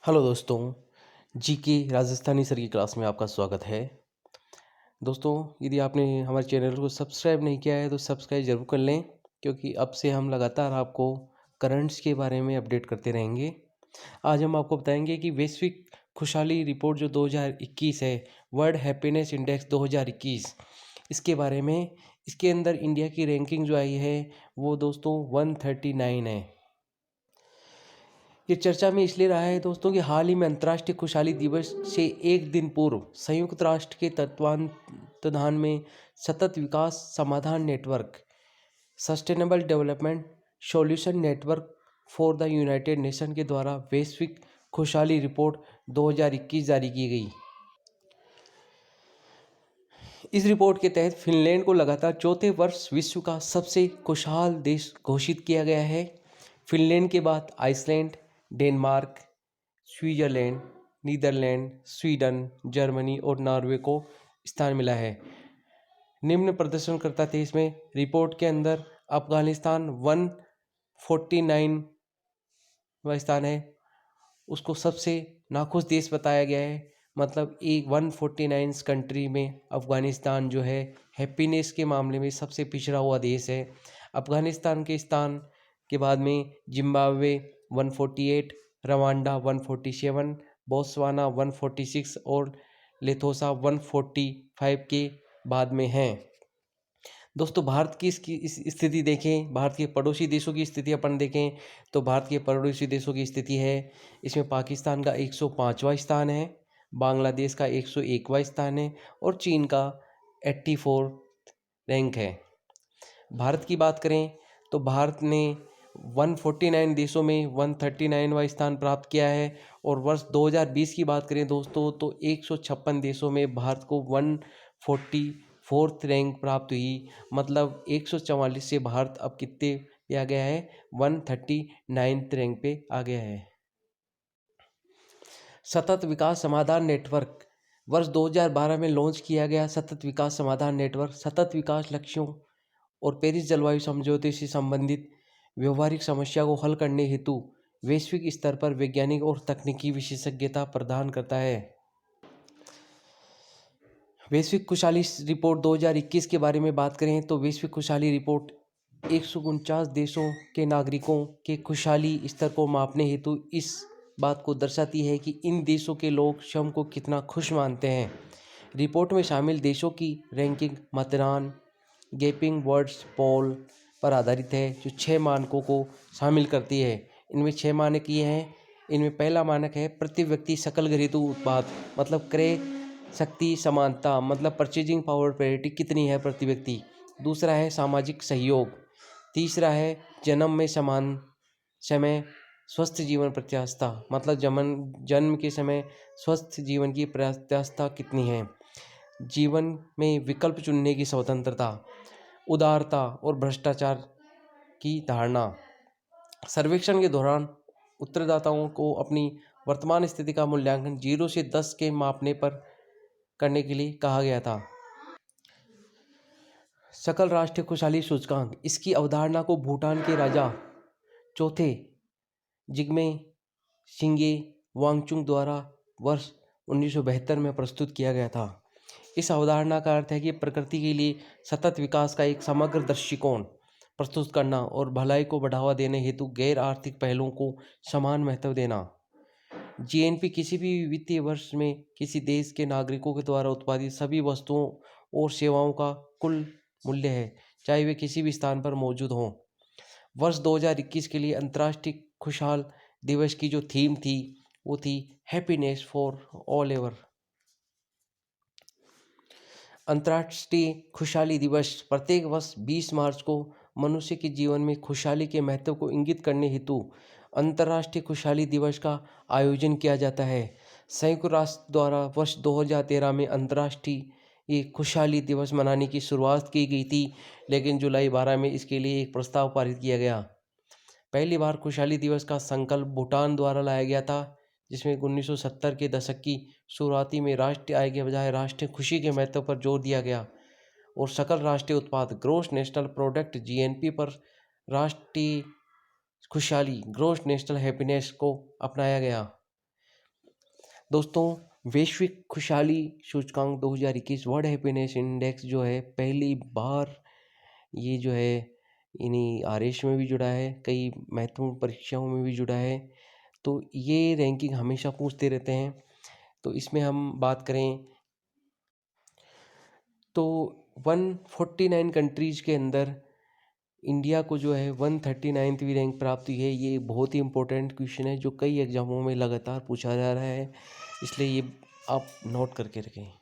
Hello दोस्तों, GK Rajasthani sir की class में आपका स्वागत है। दोस्तों, यदि आपने हमारे चैनल को सब्सक्राइब नहीं किया है तो सब्सक्राइब ज़रूर कर लें, क्योंकि अब से हम लगातार आपको करंट्स के बारे में अपडेट करते रहेंगे। आज हम आपको बताएंगे कि वैश्विक खुशहाली रिपोर्ट जो 2021 है, वर्ल्ड हैप्पीनेस इंडेक्स 2021, इसके बारे में। इसके अंदर इंडिया की रैंकिंग जो आई है वो दोस्तों 139 है। ये चर्चा में इसलिए रहा है दोस्तों कि हाल ही में अंतर्राष्ट्रीय खुशहाली दिवस से एक दिन पूर्व संयुक्त राष्ट्र के तत्वावधान में सतत विकास समाधान network sustainable development solution network for the United nation के द्वारा वैश्विक खुशहाली रिपोर्ट 2021 जारी की गई। इस रिपोर्ट के तहत फिनलैंड को लगातार चौथे वर्ष विश्व का सबसे खुशहाल देश घोषित किया गया है। फिनलैंड के बाद Iceland, Denmark, Switzerland, Netherland, Sweden, Germany और नॉर्वे को स्थान मिला है। निम्न प्रदर्शनकर्ता थे इसमें। रिपोर्ट के अंदर अफगानिस्तान 149वां स्थान है, उसको सबसे नाखुश देश बताया गया है। मतलब एक 149 कंट्री में अफगानिस्तान जो है हैप्पीनेस के मामले में सबसे पिछड़ा हुआ देश है। अफगानिस्तान के स्थान के बाद में जिम्बाब्वे 148, रवांडा 147, बोत्सवाना 146 और लेथोसा 145 के बाद में हैं। दोस्तों, भारत की इसकी इस स्थिति देखें, भारत के पड़ोसी देशों की स्थिति अपन देखें तो भारत के पड़ोसी देशों की स्थिति है, इसमें पाकिस्तान का 105वां स्थान है, बांग्लादेश का 101वां स्थान है और चीन का 84 रैंक है। भारत की बात करें तो भारत ने 149 देशों में 139वां स्थान प्राप्त किया है। और वर्ष 2020 की बात करें दोस्तों तो 156 देशों में भारत को 144th रैंक प्राप्त हुई। मतलब 144 से भारत अब कितने पे आ गया है, 139th रैंक पे आ गया है। सतत विकास समाधान नेटवर्क वर्ष 2012 में लॉन्च किया गया। सतत विकास समाधान नेटवर्क सतत विकास लक्ष्यों और पेरिस जलवायु समझौते से संबंधित व्यवहारिक समस्या को हल करने हेतु वैश्विक स्तर पर वैज्ञानिक और तकनीकी विशेषज्ञता प्रदान करता है। वैश्विक खुशहाली रिपोर्ट 2021 के बारे में बात करें तो वैश्विक खुशहाली रिपोर्ट 149 देशों के नागरिकों के खुशहाली स्तर को मापने हेतु इस बात को दर्शाती है कि इन देशों के लोग स्वयं को कितना खुश मानते हैं। रिपोर्ट में शामिल देशों की रैंकिंग मतदान गैपिंग वर्ड्स पोल पर आधारित है, जो 6 मानकों को शामिल करती है। इनमें 6 मानक ये हैं। इनमें पहला मानक है प्रति व्यक्ति सकल घरेलू उत्पाद, मतलब क्रय शक्ति समानता, मतलब परचेजिंग पावर पैरिटी कितनी है प्रति व्यक्ति। दूसरा है सामाजिक सहयोग। तीसरा है जन्म में समान समय स्वस्थ जीवन प्रत्याशा, मतलब जन्म के समय स्वस्थ जीवन की प्रत्याशा कितनी है। जीवन में विकल्प चुनने की स्वतंत्रता, उदारता और भ्रष्टाचार की धारणा। सर्वेक्षण के दौरान उत्तरदाताओं को अपनी वर्तमान स्थिति का मूल्यांकन 0 से 10 के मापने पर करने के लिए कहा गया था। सकल राष्ट्रीय खुशहाली सूचकांक, इसकी अवधारणा को भूटान के राजा चौथे जिग्मे शिंगे वांगचुक द्वारा वर्ष 1972 में प्रस्तुत किया गया था। इस अवधारणा का अर्थ है कि प्रकृति के लिए सतत विकास का एक समग्र दृष्टिकोण प्रस्तुत करना और भलाई को बढ़ावा देने हेतु गैर आर्थिक पहलुओं को समान महत्व देना। जीएनपी किसी भी वित्तीय वर्ष में किसी देश के नागरिकों के द्वारा उत्पादित सभी वस्तुओं और सेवाओं का कुल मूल्य है, चाहे वे किसी भी स्थान पर मौजूद हों। वर्ष 2021 के लिए अंतर्राष्ट्रीय खुशहाल दिवस की जो थीम थी वो थी हैप्पीनेस फॉर ऑल एवर। अंतर्राष्ट्रीय खुशहाली दिवस प्रत्येक वर्ष 20 मार्च को मनुष्य के जीवन में खुशहाली के महत्व को इंगित करने हेतु अंतर्राष्ट्रीय खुशहाली दिवस का आयोजन किया जाता है। संयुक्त राष्ट्र द्वारा वर्ष 2013 में अंतर्राष्ट्रीय ये खुशहाली दिवस मनाने की शुरुआत की गई थी, लेकिन जुलाई 12 में इसके लिए एक प्रस्ताव पारित किया गया। पहली बार खुशहाली दिवस का संकल्प भूटान द्वारा लाया गया था, जिसमें 1970 के दशक की शुरुआती में राष्ट्रीय आय के बजाय राष्ट्रीय खुशी के महत्व पर जोर दिया गया और सकल राष्ट्रीय उत्पाद ग्रोस नेशनल प्रोडक्ट जीएनपी पर राष्ट्रीय खुशहाली ग्रोस नेशनल हैप्पीनेस को अपनाया गया। दोस्तों, वैश्विक खुशहाली सूचकांक 2021 वर्ल्ड हैप्पीनेस इंडेक्स जो है पहली बार ये जो है इन्हीं आरएस में भी जुड़ा है, कई महत्वपूर्ण परीक्षाओं में भी जुड़ा है। तो ये रैंकिंग हमेशा पूछते रहते हैं। तो इसमें हम बात करें तो 149 कंट्रीज के अंदर इंडिया को जो है 139वीं रैंक प्राप्त हुई है। ये बहुत ही इम्पोर्टेंट क्वेश्चन है जो कई एग्जामों में लगातार पूछा जा रहा है, इसलिए ये आप नोट करके रखें।